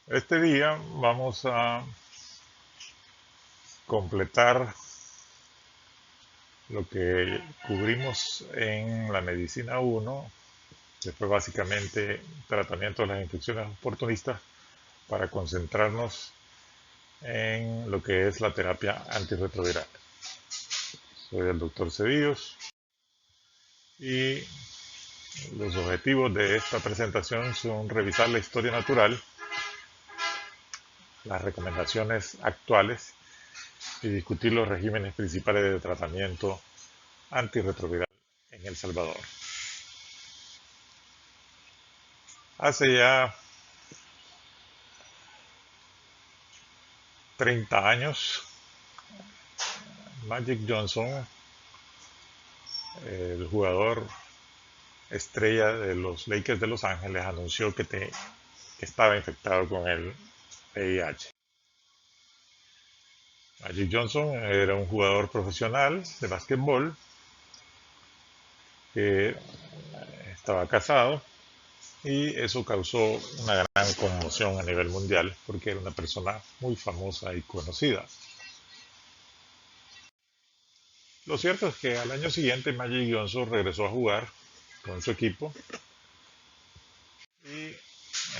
Este día vamos a completar lo que cubrimos en la medicina 1, que fue básicamente tratamiento de las infecciones oportunistas, para concentrarnos en lo que es la terapia antirretroviral. Soy el doctor Cedillos y los objetivos de esta presentación son revisar la historia natural, las recomendaciones actuales y discutir los regímenes principales de tratamiento antirretroviral en El Salvador. Hace ya 30 años, Magic Johnson, el jugador estrella de los Lakers de Los Ángeles, anunció que estaba infectado con el VIH. Magic Johnson era un jugador profesional de básquetbol que estaba casado, y eso causó una gran conmoción a nivel mundial porque era una persona muy famosa y conocida. Lo cierto es que al año siguiente Magic Johnson regresó a jugar con su equipo, y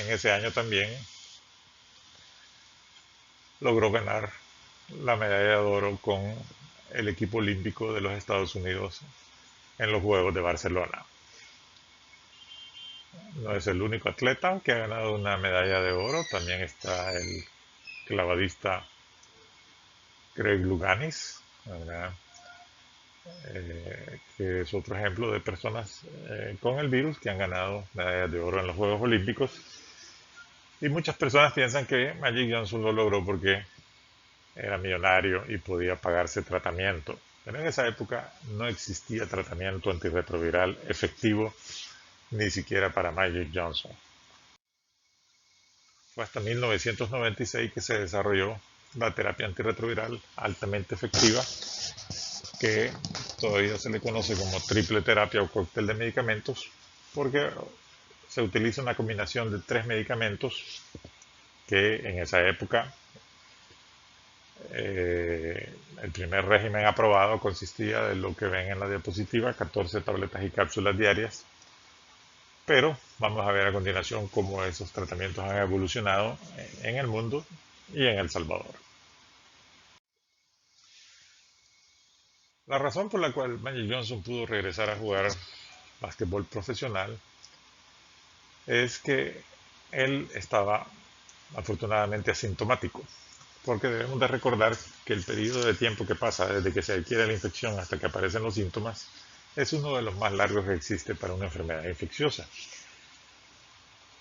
en ese año también logró ganar la medalla de oro con el equipo olímpico de los Estados Unidos en los Juegos de Barcelona. No es el único atleta que ha ganado una medalla de oro, también está el clavadista Greg Louganis, que es otro ejemplo de personas con el virus que han ganado medallas de oro en los Juegos Olímpicos. Y muchas personas piensan que Magic Johnson lo logró porque era millonario y podía pagarse tratamiento. Pero en esa época no existía tratamiento antirretroviral efectivo, ni siquiera para Magic Johnson. Fue hasta 1996 que se desarrolló la terapia antirretroviral altamente efectiva, que todavía se le conoce como triple terapia o cóctel de medicamentos, porque se utiliza una combinación de 3 medicamentos que en esa época el primer régimen aprobado consistía de lo que ven en la diapositiva: 14 tabletas y cápsulas diarias. Pero vamos a ver a continuación cómo esos tratamientos han evolucionado en el mundo y en El Salvador. La razón por la cual Magic Johnson pudo regresar a jugar básquetbol profesional es que él estaba afortunadamente asintomático, porque debemos de recordar que el periodo de tiempo que pasa desde que se adquiere la infección hasta que aparecen los síntomas es uno de los más largos que existe para una enfermedad infecciosa.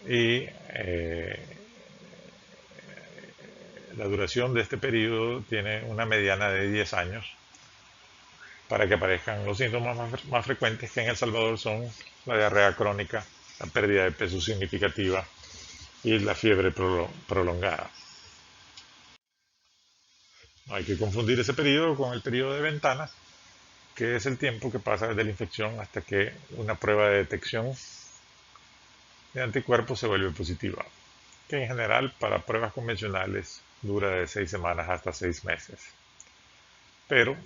Y la duración de este periodo tiene una mediana de 10 años para que aparezcan los síntomas más frecuentes, que en El Salvador son la diarrea crónica, la pérdida de peso significativa y la fiebre prolongada. No hay que confundir ese periodo con el periodo de ventana, que es el tiempo que pasa desde la infección hasta que una prueba de detección de anticuerpos se vuelve positiva, que en general para pruebas convencionales dura de 6 semanas hasta 6 meses. Pero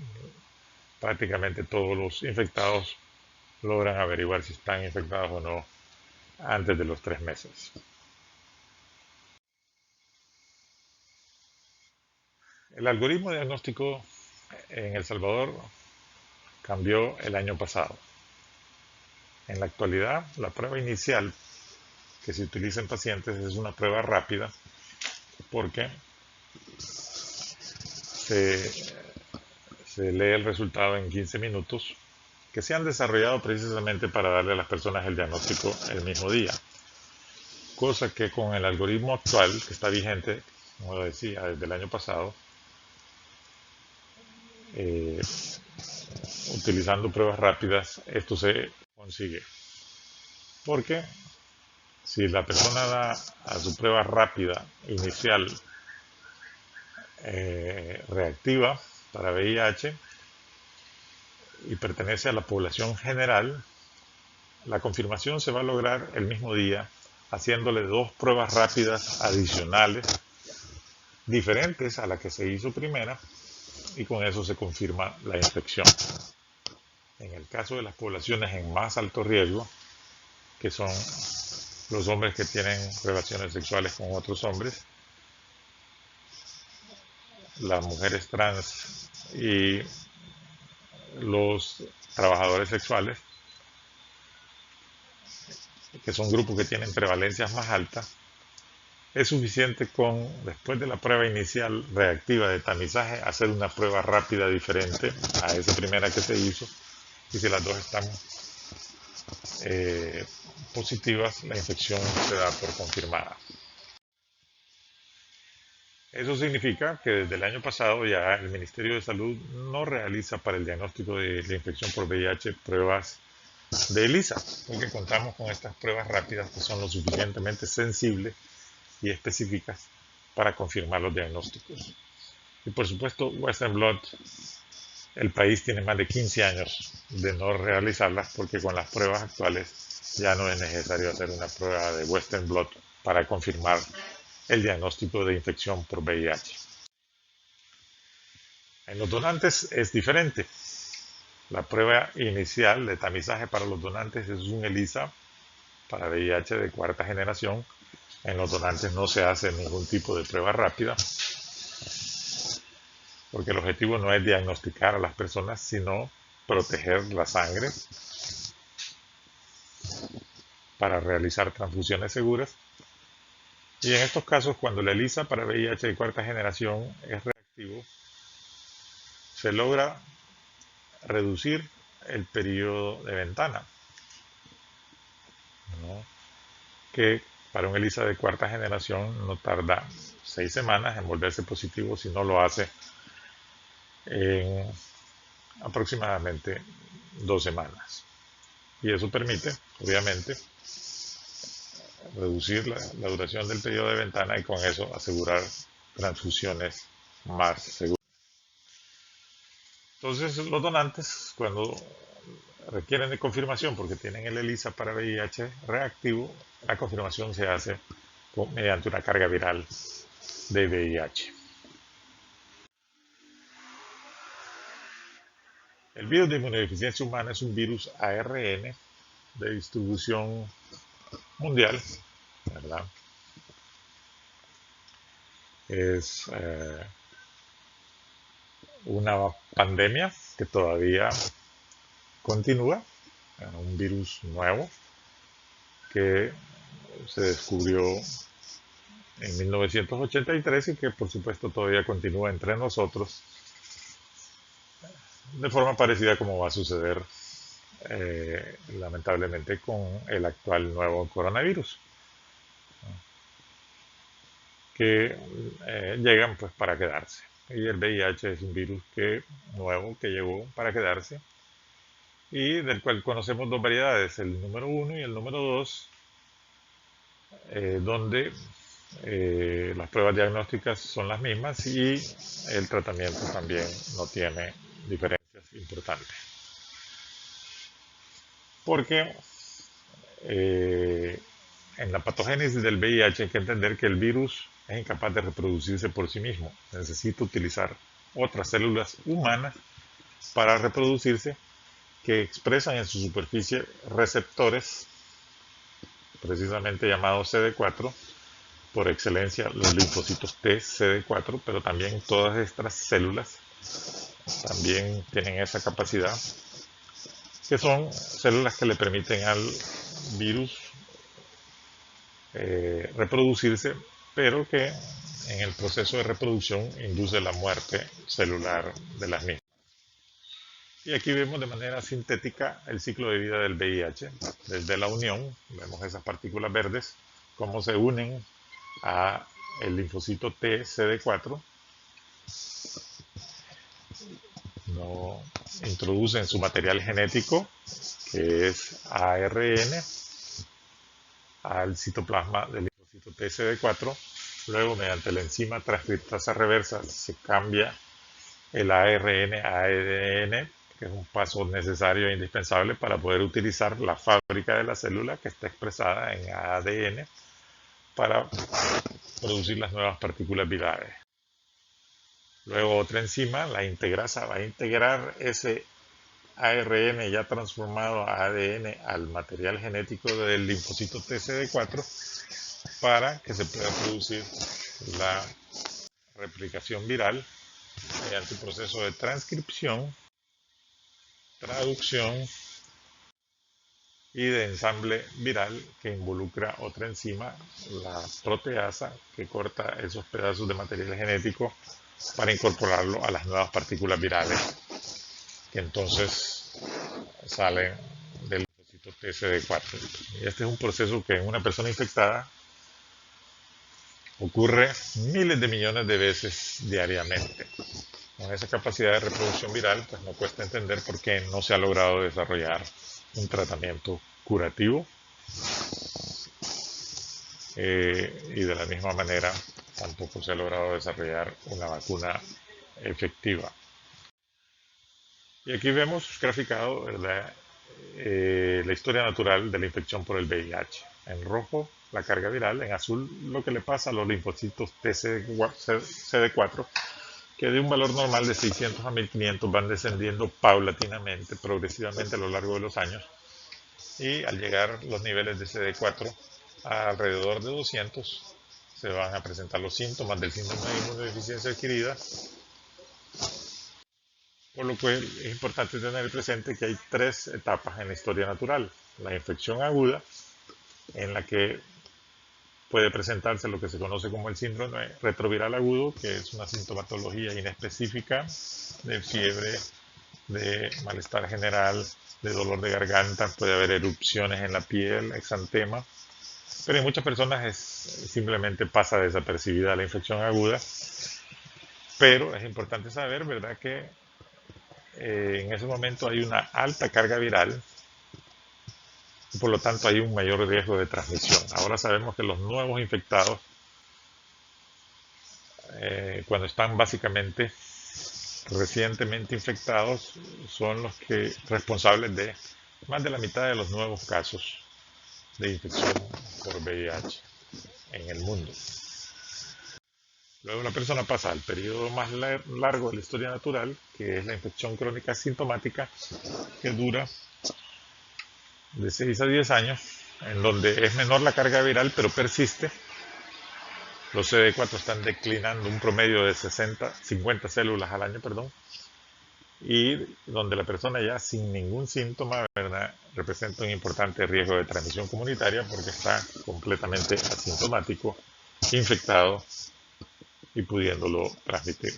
prácticamente todos los infectados logran averiguar si están infectados o no antes de los 3 meses. El algoritmo diagnóstico en El Salvador cambió el año pasado. En la actualidad, la prueba inicial que se utiliza en pacientes es una prueba rápida, porque se, se lee el resultado en 15 minutos, que se han desarrollado precisamente para darle a las personas el diagnóstico el mismo día. Cosa que con el algoritmo actual, que está vigente, como lo decía, desde el año pasado, eh, utilizando pruebas rápidas, esto se consigue. Porque si la persona da a su prueba rápida inicial reactiva para VIH y pertenece a la población general, la confirmación se va a lograr el mismo día haciéndole 2 pruebas rápidas adicionales, diferentes a la que se hizo primera, y con eso se confirma la infección. En el caso de las poblaciones en más alto riesgo, que son los hombres que tienen relaciones sexuales con otros hombres, las mujeres trans y los trabajadores sexuales, que son grupos que tienen prevalencias más altas, es suficiente con, después de la prueba inicial reactiva de tamizaje, hacer una prueba rápida diferente a esa primera que se hizo, y si las dos están positivas, la infección se da por confirmada. Eso significa que desde el año pasado ya el Ministerio de Salud no realiza para el diagnóstico de la infección por VIH pruebas de ELISA, porque contamos con estas pruebas rápidas que son lo suficientemente sensibles y específicas para confirmar los diagnósticos. Y por supuesto, Western Blot, el país tiene más de 15 años de no realizarlas, porque con las pruebas actuales ya no es necesario hacer una prueba de Western Blot para confirmar el diagnóstico de infección por VIH. En los donantes es diferente. La prueba inicial de tamizaje para los donantes es un ELISA para VIH de 4ª generación. En los donantes no se hace ningún tipo de prueba rápida, porque el objetivo no es diagnosticar a las personas, sino proteger la sangre para realizar transfusiones seguras. Y en estos casos, cuando la ELISA para VIH de 4ª generación es reactivo, se logra reducir el periodo de ventana, ¿no? Que para un ELISA de 4ª generación no tarda 6 semanas en volverse positivo, si no lo hace en aproximadamente 2 semanas. Y eso permite, obviamente, reducir la duración del periodo de ventana y con eso asegurar transfusiones más seguras. Entonces, los donantes, cuando requieren de confirmación porque tienen el ELISA para VIH reactivo, la confirmación se hace mediante una carga viral de VIH. El virus de inmunodeficiencia humana es un virus ARN de distribución mundial, ¿verdad? Es una pandemia que todavía continúa, un virus nuevo que se descubrió en 1983 y que por supuesto todavía continúa entre nosotros de forma parecida como va a suceder lamentablemente con el actual nuevo coronavirus, que llegan pues para quedarse. Y el VIH es un virus nuevo que llegó para quedarse y del cual conocemos 2 variedades, el número 1 y el número 2, donde las pruebas diagnósticas son las mismas y el tratamiento también no tiene diferencias importantes. Porque en la patogénesis del VIH hay que entender que el virus es incapaz de reproducirse por sí mismo. Necesita utilizar otras células humanas para reproducirse que expresan en su superficie receptores, precisamente llamados CD4, por excelencia los linfocitos T CD4, pero también todas estas células también tienen esa capacidad, que son células que le permiten al virus reproducirse, pero que en el proceso de reproducción induce la muerte celular de las mismas. Y aquí vemos de manera sintética el ciclo de vida del VIH. Desde la unión, vemos esas partículas verdes, cómo se unen a el linfocito T CD4, no introducen su material genético, que es ARN, al citoplasma del linfocito T CD4. Luego, mediante la enzima transcriptasa reversa, se cambia el ARN a ADN, que es un paso necesario e indispensable para poder utilizar la fábrica de la célula, que está expresada en ADN, para producir las nuevas partículas virales. Luego otra enzima, la integrasa, va a integrar ese ARN ya transformado a ADN al material genético del linfocito TCD4 para que se pueda producir la replicación viral mediante un proceso de transcripción, traducción y de ensamble viral que involucra otra enzima, la proteasa, que corta esos pedazos de material genético para incorporarlo a las nuevas partículas virales que entonces salen del linfocito TCD4. Y este es un proceso que en una persona infectada ocurre miles de millones de veces diariamente. Con esa capacidad de reproducción viral, pues no cuesta entender por qué no se ha logrado desarrollar un tratamiento curativo. Y de la misma manera, tampoco se ha logrado desarrollar una vacuna efectiva. Y aquí vemos graficado, ¿verdad? La historia natural de la infección por el VIH. En rojo, la carga viral. En azul, lo que le pasa a los linfocitos TCD4, que de un valor normal de 600 a 1500 van descendiendo paulatinamente, progresivamente a lo largo de los años. Y al llegar los niveles de CD4 a alrededor de 200, se van a presentar los síntomas del síndrome de inmunodeficiencia adquirida. Por lo cual es importante tener presente que hay tres etapas en la historia natural. La infección aguda, en la que puede presentarse lo que se conoce como el síndrome retroviral agudo, que es una sintomatología inespecífica de fiebre, de malestar general, de dolor de garganta, puede haber erupciones en la piel, exantema, pero en muchas personas simplemente pasa desapercibida la infección aguda. Pero es importante saber, ¿verdad?, que en ese momento hay una alta carga viral y por lo tanto hay un mayor riesgo de transmisión. Ahora sabemos que los nuevos infectados, cuando están básicamente recientemente infectados, son los que responsables de más de la mitad de los nuevos casos de infección por VIH en el mundo. Luego la persona pasa al periodo más largo de la historia natural, que es la infección crónica asintomática, que dura de 6 a 10 años, en donde es menor la carga viral, pero persiste. Los CD4 están declinando un promedio de 50 células al año, y donde la persona ya sin ningún síntoma, ¿verdad?, representa un importante riesgo de transmisión comunitaria porque está completamente asintomático, infectado y pudiéndolo transmitir.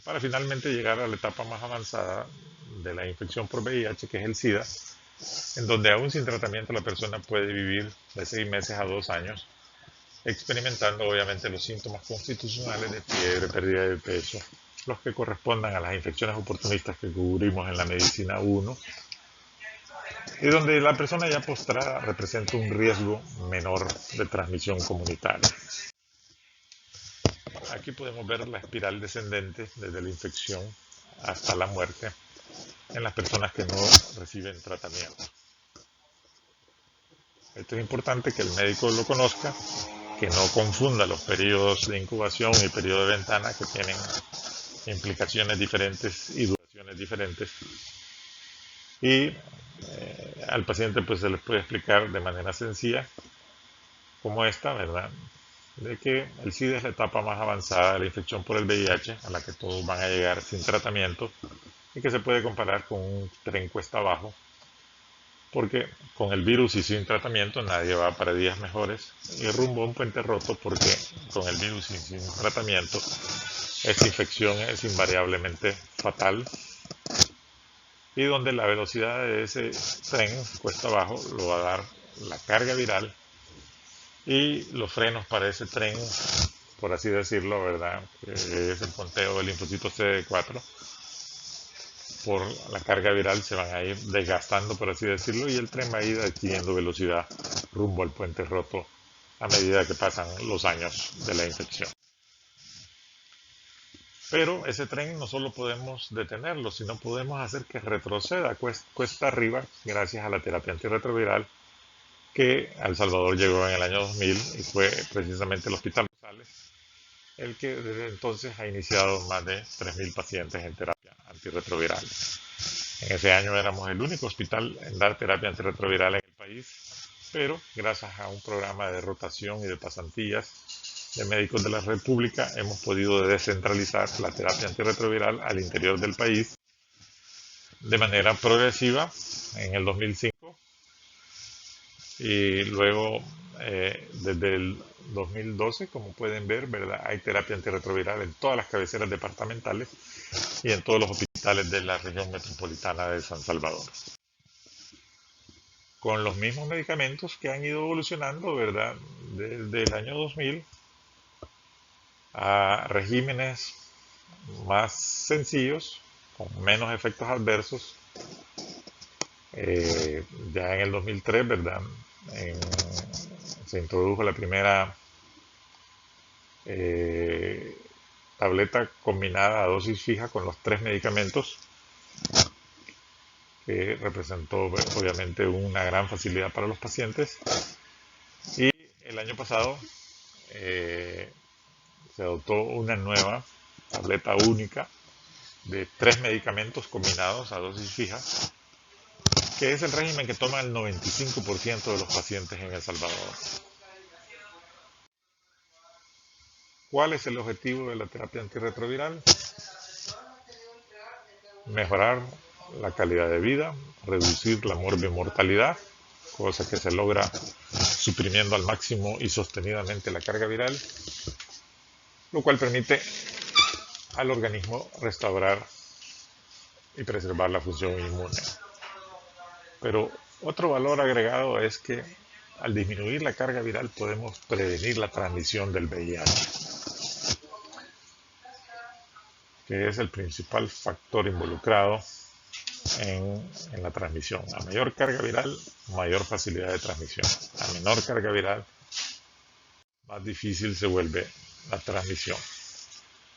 Para finalmente llegar a la etapa más avanzada de la infección por VIH, que es el SIDA, en donde aún sin tratamiento la persona puede vivir de 6 meses a 2 años, experimentando obviamente los síntomas constitucionales de fiebre, pérdida de peso, los que correspondan a las infecciones oportunistas que cubrimos en la medicina 1, y donde la persona ya postrada representa un riesgo menor de transmisión comunitaria. Aquí podemos ver la espiral descendente desde la infección hasta la muerte en las personas que no reciben tratamiento. Esto es importante que el médico lo conozca, que no confunda los periodos de incubación y periodo de ventana, que tienen implicaciones diferentes y duraciones diferentes. Y al paciente pues se les puede explicar de manera sencilla como esta, ¿verdad?, de que el SIDA es la etapa más avanzada de la infección por el VIH, a la que todos van a llegar sin tratamiento, y que se puede comparar con un tren cuesta abajo, porque con el virus y sin tratamiento nadie va para días mejores, y rumbo a un puente roto, porque con el virus y sin tratamiento esta infección es invariablemente fatal, y donde la velocidad de ese tren cuesta abajo lo va a dar la carga viral, y los frenos para ese tren, por así decirlo, ¿verdad?, que es el conteo del linfocito CD4, por la carga viral se van a ir desgastando, por así decirlo, y el tren va a ir adquiriendo velocidad rumbo al puente roto a medida que pasan los años de la infección. Pero ese tren no solo podemos detenerlo, sino podemos hacer que retroceda cuesta arriba gracias a la terapia antirretroviral que a El Salvador llegó en el año 2000 y fue precisamente el Hospital Rosales el que desde entonces ha iniciado más de 3.000 pacientes en terapia antirretroviral. En ese año éramos el único hospital en dar terapia antirretroviral en el país, pero gracias a un programa de rotación y de pasantías de médicos de la República hemos podido descentralizar la terapia antirretroviral al interior del país de manera progresiva en el 2005 y luego desde el 2012, como pueden ver, ¿verdad? Hay terapia antirretroviral en todas las cabeceras departamentales y en todos los hospitales de la región metropolitana de San Salvador. Con los mismos medicamentos que han ido evolucionando, ¿verdad? Desde el año 2000 a regímenes más sencillos, con menos efectos adversos. Ya en el 2003, ¿verdad? En, se introdujo la primera tableta combinada a dosis fija con los 3 medicamentos, que representó obviamente una gran facilidad para los pacientes. Y el año pasado se adoptó una nueva tableta única de 3 medicamentos combinados a dosis fija, que es el régimen que toma el 95% de los pacientes en El Salvador. ¿Cuál es el objetivo de la terapia antirretroviral? Mejorar la calidad de vida, reducir la morbimortalidad, cosa que se logra suprimiendo al máximo y sostenidamente la carga viral, lo cual permite al organismo restaurar y preservar la función inmune. Pero otro valor agregado es que al disminuir la carga viral podemos prevenir la transmisión del VIH, que es el principal factor involucrado en la transmisión. A mayor carga viral, mayor facilidad de transmisión. A menor carga viral, más difícil se vuelve la transmisión.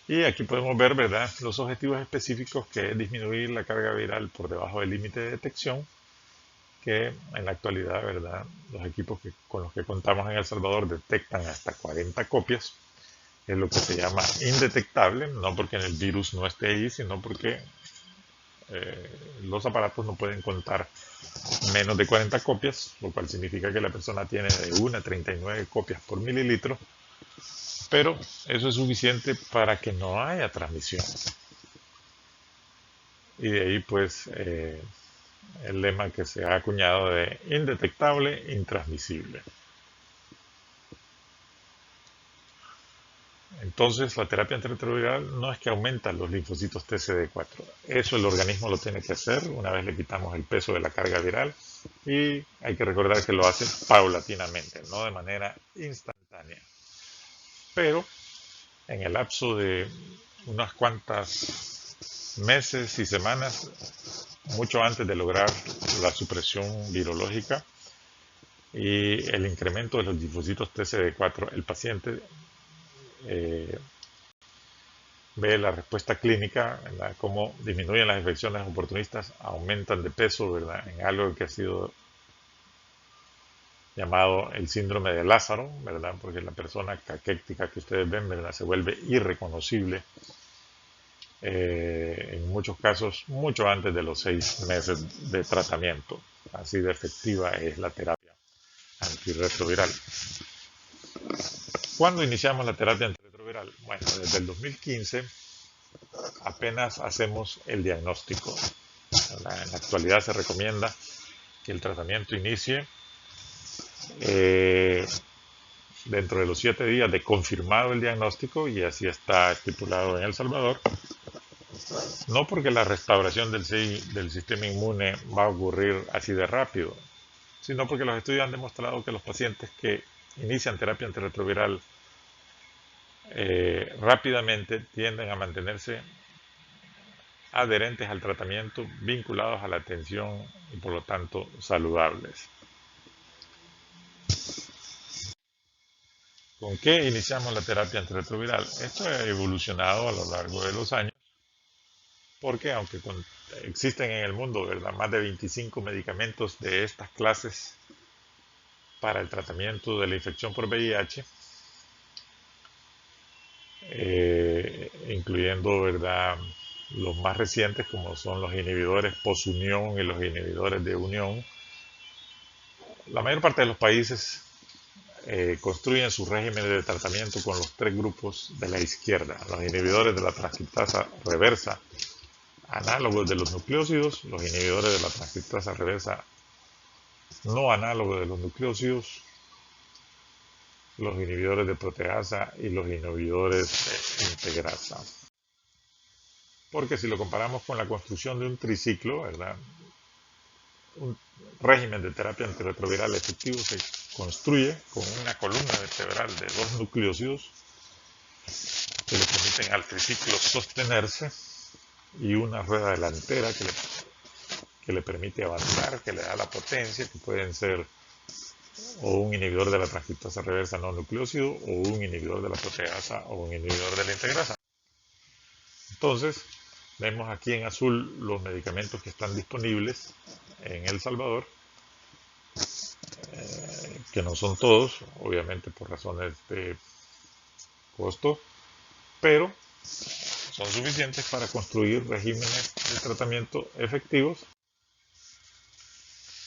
Y aquí podemos ver, ¿verdad?, los objetivos específicos, que es disminuir la carga viral por debajo del límite de detección, que en la actualidad, ¿verdad?, los equipos con los que contamos en El Salvador detectan hasta 40 copias. Es lo que se llama indetectable, no porque el virus no esté ahí, sino porque los aparatos no pueden contar menos de 40 copias, lo cual significa que la persona tiene de 1 a 39 copias por mililitro, pero eso es suficiente para que no haya transmisión. Y de ahí pues el lema que se ha acuñado de indetectable, intransmisible. Entonces, la terapia antirretroviral no es que aumenta los linfocitos TCD4. Eso el organismo lo tiene que hacer una vez le quitamos el peso de la carga viral, y hay que recordar que lo hace paulatinamente, no de manera instantánea. Pero en el lapso de unas cuantas meses y semanas, mucho antes de lograr la supresión virológica y el incremento de los linfocitos TCD4, el paciente ve la respuesta clínica, ¿verdad?, cómo disminuyen las infecciones oportunistas, aumentan de peso, ¿verdad?, en algo que ha sido llamado el síndrome de Lázaro, ¿verdad?, porque la persona caquéctica que ustedes ven, ¿verdad?, se vuelve irreconocible en muchos casos mucho antes de los 6 meses de tratamiento. Así de efectiva es la terapia antirretroviral. ¿Cuándo iniciamos la terapia antirretroviral? Bueno, desde el 2015 apenas hacemos el diagnóstico. En la actualidad se recomienda que el tratamiento inicie dentro de los 7 días de confirmado el diagnóstico, y así está estipulado en El Salvador. No porque la restauración del sistema inmune va a ocurrir así de rápido, sino porque los estudios han demostrado que los pacientes que inician terapia antirretroviral rápidamente tienden a mantenerse adherentes al tratamiento, vinculados a la atención y por lo tanto saludables. ¿Con qué iniciamos la terapia antirretroviral? Esto ha evolucionado a lo largo de los años, porque aunque existen en el mundo, ¿verdad?, más de 25 medicamentos de estas clases para el tratamiento de la infección por VIH, incluyendo, ¿verdad?, los más recientes, como son los inhibidores posunión y los inhibidores de unión. La mayor parte de los países construyen sus regímenes de tratamiento con los tres grupos de la izquierda: los inhibidores de la transcriptasa reversa análogos de los nucleósidos, los inhibidores de la transcriptasa reversa no análogos de los nucleósidos, los inhibidores de proteasa y los inhibidores de integrasa. Porque si lo comparamos con la construcción de un triciclo, ¿verdad?, un régimen de terapia antirretroviral efectivo se construye con una columna vertebral de dos nucleósidos que le permiten al triciclo sostenerse y una rueda delantera que le permite avanzar, que le da la potencia, que pueden ser o un inhibidor de la transcriptasa reversa no nucleósido, o un inhibidor de la proteasa, o un inhibidor de la integrasa. Entonces, vemos aquí en azul los medicamentos que están disponibles en El Salvador, que no son todos, obviamente por razones de costo, pero son suficientes para construir regímenes de tratamiento efectivos.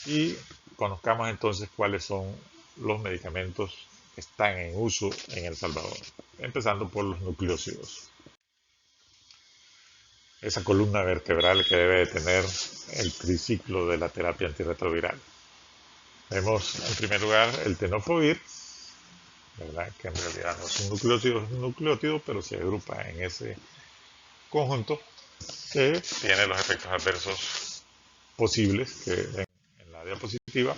Y conozcamos entonces cuáles son los medicamentos que están en uso en El Salvador, empezando por los nucleósidos. Esa columna vertebral que debe de tener el triciclo de la terapia antirretroviral. Vemos en primer lugar el tenofovir, ¿verdad?, que en realidad no es un nucleósido, es un nucleótido, pero se agrupa en ese conjunto que tiene los efectos adversos posibles que ven en la diapositiva.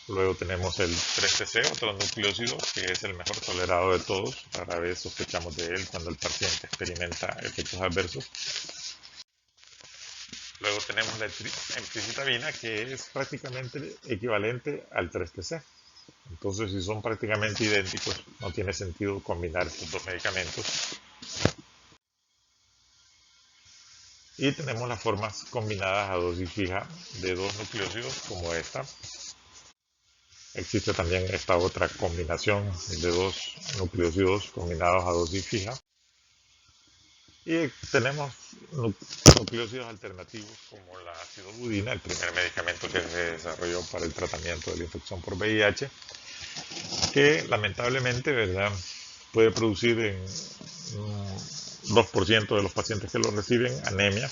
Luego tenemos el 3-TC, otro nucleósido que es el mejor tolerado de todos. Rara vez sospechamos de él cuando el paciente experimenta efectos adversos. Luego tenemos la emtricitabina, que es prácticamente equivalente al 3-TC. Entonces, si son prácticamente idénticos, no tiene sentido combinar estos dos medicamentos. Y tenemos las formas combinadas a dosis fija de dos nucleósidos, como esta. Existe también esta otra combinación de dos nucleósidos combinados a dosis fija. Y tenemos nucleósidos alternativos como la acidobudina, el primer medicamento que se desarrolló para el tratamiento de la infección por VIH, que lamentablemente, ¿verdad?, puede producir en 2% de los pacientes que lo reciben anemia,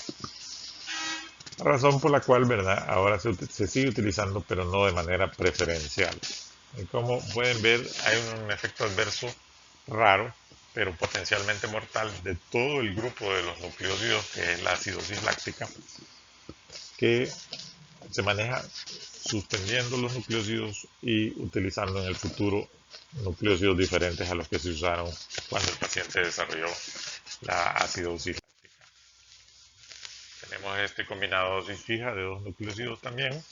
razón por la cual, ¿verdad?, ahora se sigue utilizando, pero no de manera preferencial. Y como pueden ver, hay un efecto adverso raro, pero potencialmente mortal, de todo el grupo de los nucleósidos, que es la acidosis láctica, que se maneja suspendiendo los nucleósidos y utilizando en el futuro nucleósidos diferentes a los que se usaron cuando el paciente desarrolló la acidosis láctica. Tenemos este combinado dosis fija de dos nucleósidos también.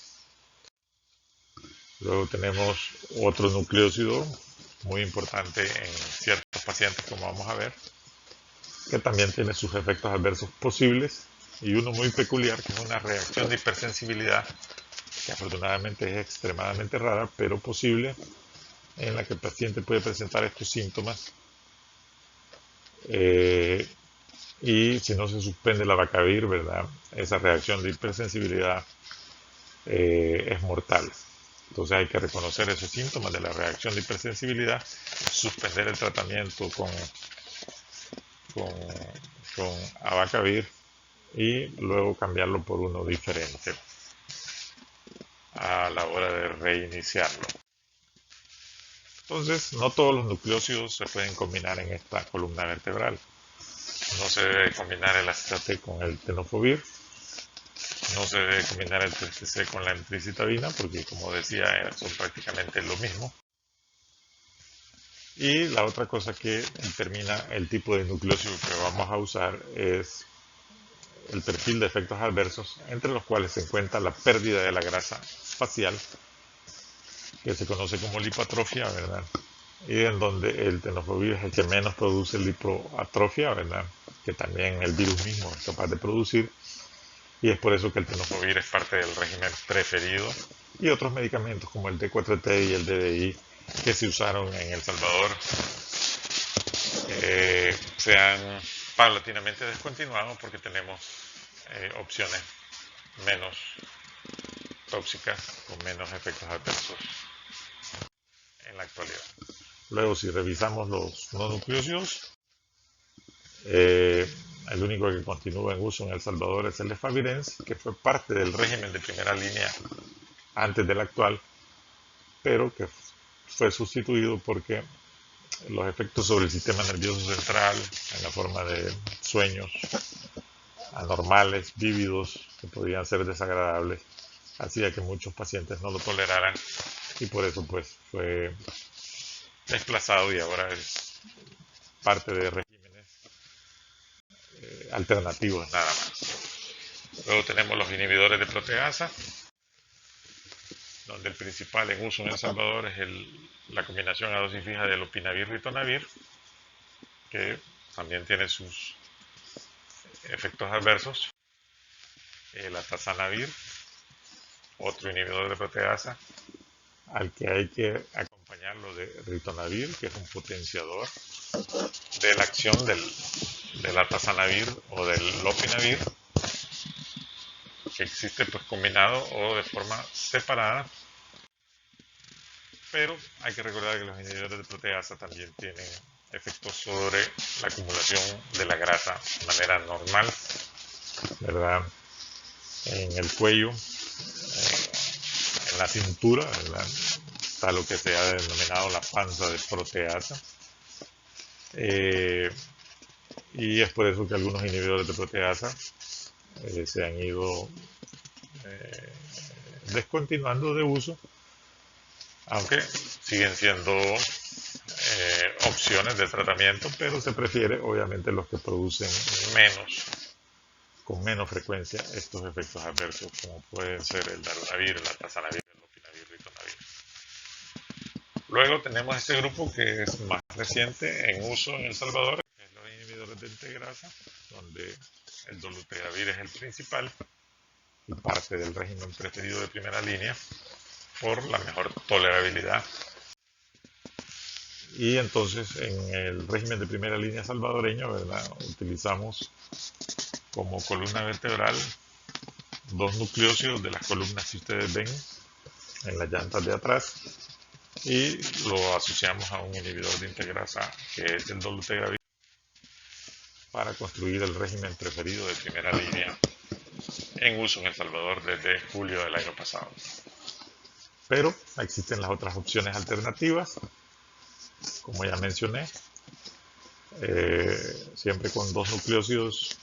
Luego tenemos otro nucleósido muy importante en ciertos pacientes, como vamos a ver, que también tiene sus efectos adversos posibles, y uno muy peculiar, que es una reacción de hipersensibilidad, que afortunadamente es extremadamente rara, pero posible, en la que el paciente puede presentar estos síntomas. Y si no se suspende la Abacavir, ¿verdad?, esa reacción de hipersensibilidad es mortal. Entonces hay que reconocer esos síntomas de la reacción de hipersensibilidad, suspender el tratamiento con Abacavir y luego cambiarlo por uno diferente a la hora de reiniciarlo. Entonces, no todos los nucleósidos se pueden combinar en esta columna vertebral. No se debe combinar el acetate con el tenofovir. No se debe combinar el 3-TC con la emtricitabina, porque, como decía, son prácticamente lo mismo. Y la otra cosa que determina el tipo de nucleósido que vamos a usar es el perfil de efectos adversos, entre los cuales se encuentra la pérdida de la grasa facial, que se conoce como lipoatrofia, ¿verdad?, y en donde el tenofovir es el que menos produce lipoatrofia, ¿verdad?, que también el virus mismo es capaz de producir. y es por eso que el tenofovir es parte del régimen preferido, y otros medicamentos como el D4T y el DDI que se usaron en El Salvador se han paulatinamente descontinuado porque tenemos opciones menos tóxicas con menos efectos adversos en la actualidad. Luego, si revisamos los no nucleósidos, el único que continúa en uso en El Salvador es el Efavirenz, que fue parte del régimen de primera línea antes del actual, pero que fue sustituido porque los efectos sobre el sistema nervioso central, en la forma de sueños anormales, vívidos, que podían ser desagradables, hacía que muchos pacientes no lo toleraran, y por eso pues fue desplazado y ahora es parte de regímenes alternativos nada más. Luego tenemos los inhibidores de proteasa, donde el principal en uso en El Salvador es la combinación a dosis fija de lopinavir-ritonavir, que también tiene sus efectos adversos. El atazanavir, otro inhibidor de proteasa, al que hay que acompañarlo de ritonavir, que es un potenciador de la acción del atazanavir o del lopinavir, que existe pues combinado o de forma separada, pero hay que recordar que los inhibidores de proteasa también tienen efectos sobre la acumulación de la grasa de manera normal, ¿verdad? En el cuello, en la cintura, ¿verdad? Está lo que se ha denominado la panza de proteasa. Y es por eso que algunos inhibidores de proteasa se han ido descontinuando de uso, aunque siguen siendo opciones de tratamiento, pero se prefiere obviamente los que producen con menos frecuencia estos efectos adversos, como pueden ser el darunavir, el atazanavir, el lopinavir, ritonavir. Luego tenemos este grupo que es más reciente en uso en El Salvador, que es los inhibidores de integrasa, donde el dolutegravir es el principal y parte del régimen preferido de primera línea por la mejor tolerabilidad. Y entonces en el régimen de primera línea salvadoreño, ¿verdad?, utilizamos como columna vertebral dos nucleósidos de las columnas que ustedes ven en las llantas de atrás, y lo asociamos a un inhibidor de integrasa que es el dolutegravir para construir el régimen preferido de primera línea en uso en El Salvador desde julio del año pasado. Pero existen las otras opciones alternativas, como ya mencioné, siempre con dos nucleósidos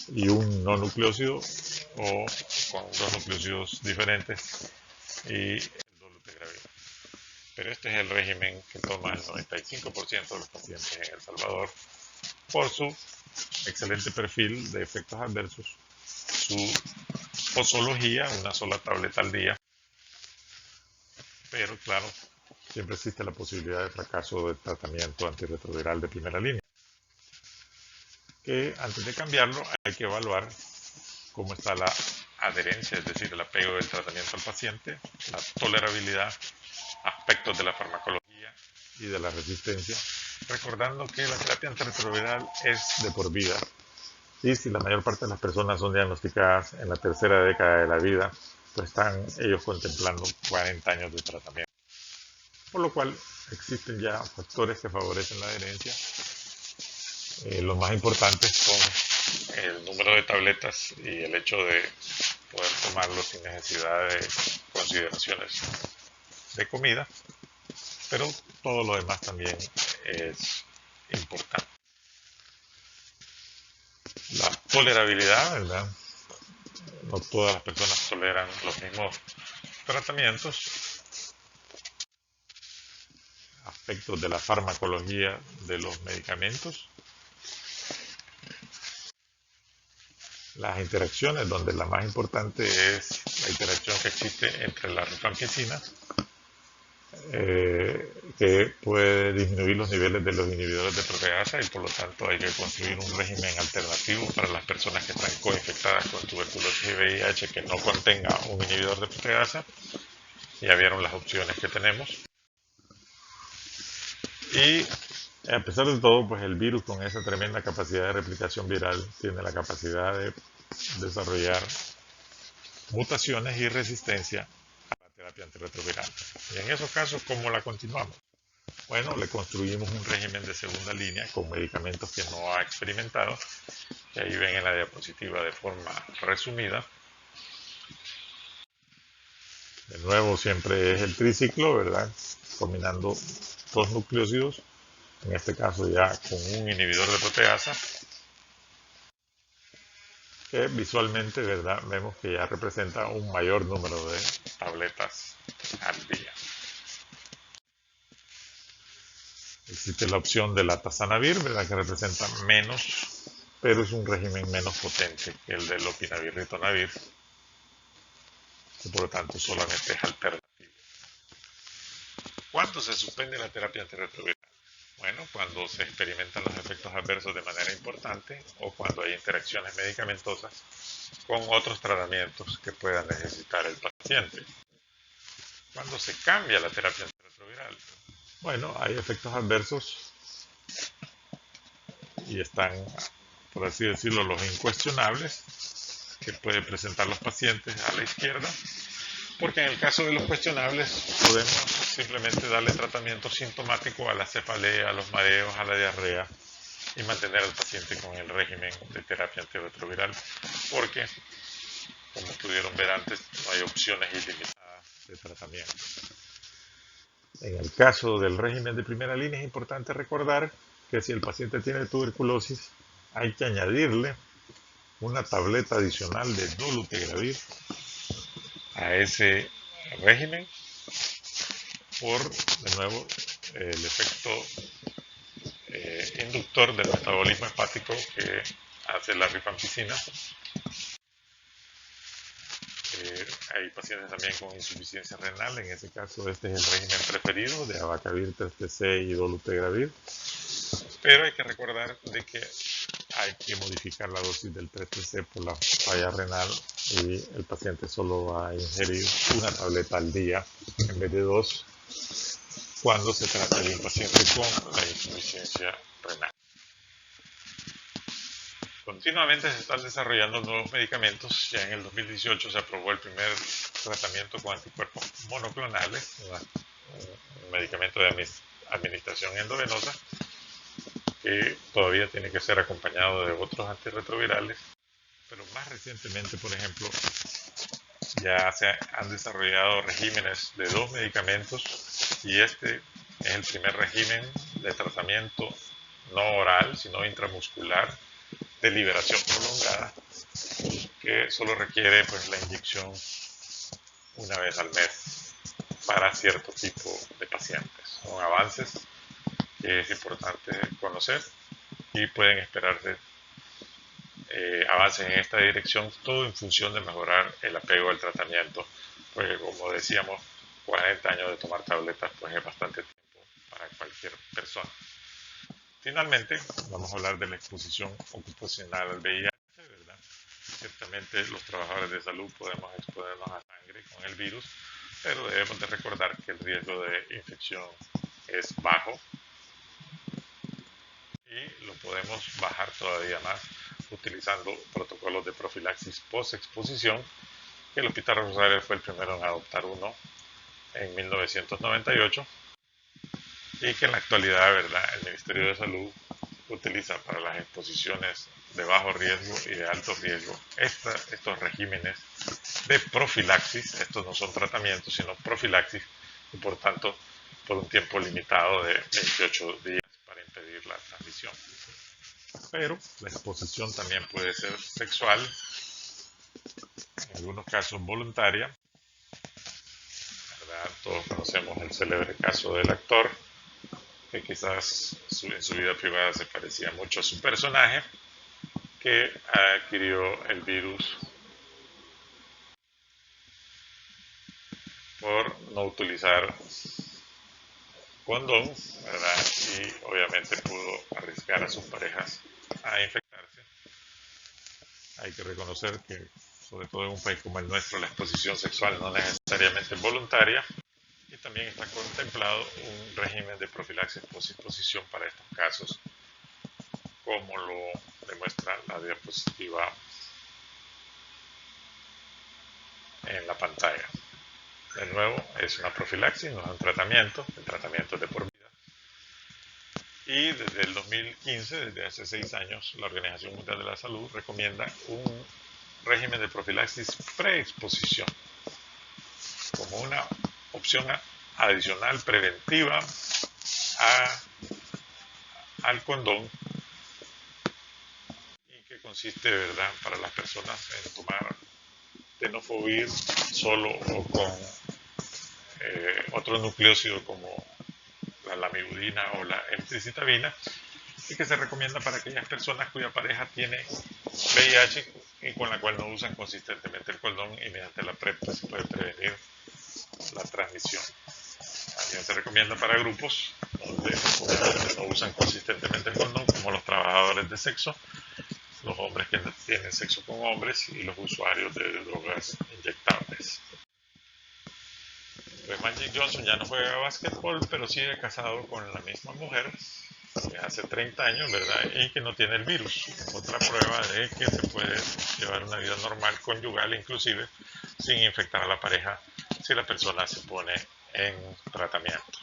y un no nucleósido, o con dos nucleósidos diferentes y el dolutegravir. Pero este es el régimen que toma el 95% de los pacientes en El Salvador por su excelente perfil de efectos adversos, su posología, una sola tableta al día, pero claro, siempre existe la posibilidad de fracaso del tratamiento antirretroviral de primera línea, que antes de cambiarlo hay que evaluar cómo está la adherencia, es decir, el apego del tratamiento al paciente, la tolerabilidad, aspectos de la farmacología y de la resistencia, recordando que la terapia antirretroviral es de por vida, y si la mayor parte de las personas son diagnosticadas en la tercera década de la vida, pues están ellos contemplando 40 años de tratamiento. Por lo cual existen ya factores que favorecen la adherencia. Los más importantes son el número de tabletas y el hecho de poder tomarlo sin necesidad de consideraciones de comida, pero todo lo demás también es importante. La tolerabilidad, ¿verdad? No todas las personas toleran los mismos tratamientos. Aspectos de la farmacología de los medicamentos. Las interacciones, donde la más importante es la interacción que existe entre la rifampicina, que que puede disminuir los niveles de los inhibidores de proteasa y por lo tanto hay que construir un régimen alternativo para las personas que están coinfectadas con tuberculosis y VIH que no contenga un inhibidor de proteasa. Ya vieron las opciones que tenemos. Y a pesar de todo, pues el virus con esa tremenda capacidad de replicación viral tiene la capacidad de desarrollar mutaciones y resistencia a la terapia antirretroviral. Y en esos casos, ¿cómo la continuamos? Bueno, le construimos un régimen de segunda línea con medicamentos que no ha experimentado, que ahí ven en la diapositiva de forma resumida. De nuevo, siempre es el triciclo, ¿verdad? Combinando dos nucleósidos, en este caso ya con un inhibidor de proteasa, que visualmente, ¿verdad? Vemos que ya representa un mayor número de tabletas al día. Existe la opción de la tazanavir, ¿verdad? Que representa menos, pero es un régimen menos potente que el del lopinavir-ritonavir, que por lo tanto solamente es alternativo. ¿Cuándo se suspende la terapia antirretroviral? Bueno, cuando se experimentan los efectos adversos de manera importante o cuando hay interacciones medicamentosas con otros tratamientos que pueda necesitar el paciente. ¿Cuándo se cambia la terapia antirretroviral? Bueno, hay efectos adversos y están, por así decirlo, los incuestionables que pueden presentar los pacientes a la izquierda, porque en el caso de los cuestionables podemos simplemente darle tratamiento sintomático a la cefalea, a los mareos, a la diarrea y mantener al paciente con el régimen de terapia antirretroviral, porque como pudieron ver antes no hay opciones ilimitadas de tratamiento. En el caso del régimen de primera línea es importante recordar que si el paciente tiene tuberculosis hay que añadirle una tableta adicional de dolutegravir a ese régimen por, de nuevo, el efecto inductor del metabolismo hepático que hace la rifampicina. Hay pacientes también con insuficiencia renal, en ese caso este es el régimen preferido de abacavir, 3-TC y dolutegravir, pero hay que recordar de que hay que modificar la dosis del 3-TC por la falla renal y el paciente solo va a ingerir una tableta al día en vez de dos cuando se trata de un paciente con la insuficiencia renal. Continuamente se están desarrollando nuevos medicamentos. Ya en el 2018 se aprobó el primer tratamiento con anticuerpos monoclonales, un medicamento de administración endovenosa que todavía tiene que ser acompañado de otros antirretrovirales. Pero más recientemente, por ejemplo, ya se han desarrollado regímenes de dos medicamentos y este es el primer régimen de tratamiento no oral, sino intramuscular de liberación prolongada, que solo requiere pues la inyección una vez al mes para cierto tipo de pacientes. Son avances que es importante conocer y pueden esperarse avances en esta dirección, todo en función de mejorar el apego al tratamiento, porque como decíamos, 40 años de tomar tabletas pues es bastante tiempo para cualquier persona. Finalmente, vamos a hablar de la exposición ocupacional al VIH, ¿verdad? Ciertamente los trabajadores de salud podemos exponernos a sangre con el virus, pero debemos de recordar que el riesgo de infección es bajo y lo podemos bajar todavía más utilizando protocolos de profilaxis post-exposición, que el Hospital Rosario fue el primero en adoptar uno en 1998 y que en la actualidad, ¿verdad?, el Ministerio de Salud utiliza para las exposiciones de bajo riesgo y de alto riesgo estos regímenes de profilaxis. Estos no son tratamientos, sino profilaxis, y por tanto por un tiempo limitado de 28 días para impedir la transmisión. Pero la exposición también puede ser sexual, en algunos casos voluntaria, ¿verdad? Todos conocemos el célebre caso del actor, que quizás en su vida privada se parecía mucho a su personaje, que adquirió el virus por no utilizar condón, ¿verdad? Y obviamente pudo arriesgar a sus parejas a infectarse. Hay que reconocer que, sobre todo en un país como el nuestro, la exposición sexual no necesariamente es voluntaria, y también está contemplado un régimen de profilaxis post-exposición para estos casos, como lo demuestra la diapositiva en la pantalla. De nuevo, es una profilaxis, no es un tratamiento, el tratamiento es de por vida. Y desde el 2015, desde hace 6 años, la Organización Mundial de la Salud recomienda un régimen de profilaxis preexposición como una opción adicional preventiva al condón, y que consiste, ¿verdad?, para las personas en tomar tenofovir solo o con otro nucleócido como la lamivudina o la emtricitabina, y que se recomienda para aquellas personas cuya pareja tiene VIH y con la cual no usan consistentemente el condón, y mediante la PrEP se puede prevenir la transmisión. También se recomienda para grupos donde no usan consistentemente el condón, como los trabajadores de sexo, los hombres que tienen sexo con hombres y los usuarios de drogas inyectables. Pues Magic Johnson ya no juega básquetbol, pero sigue casado con la misma mujer de hace 30 años, ¿verdad? Y que no tiene el virus. Otra prueba de que se puede llevar una vida normal, conyugal inclusive, sin infectar a la pareja si la persona se pone en tratamiento.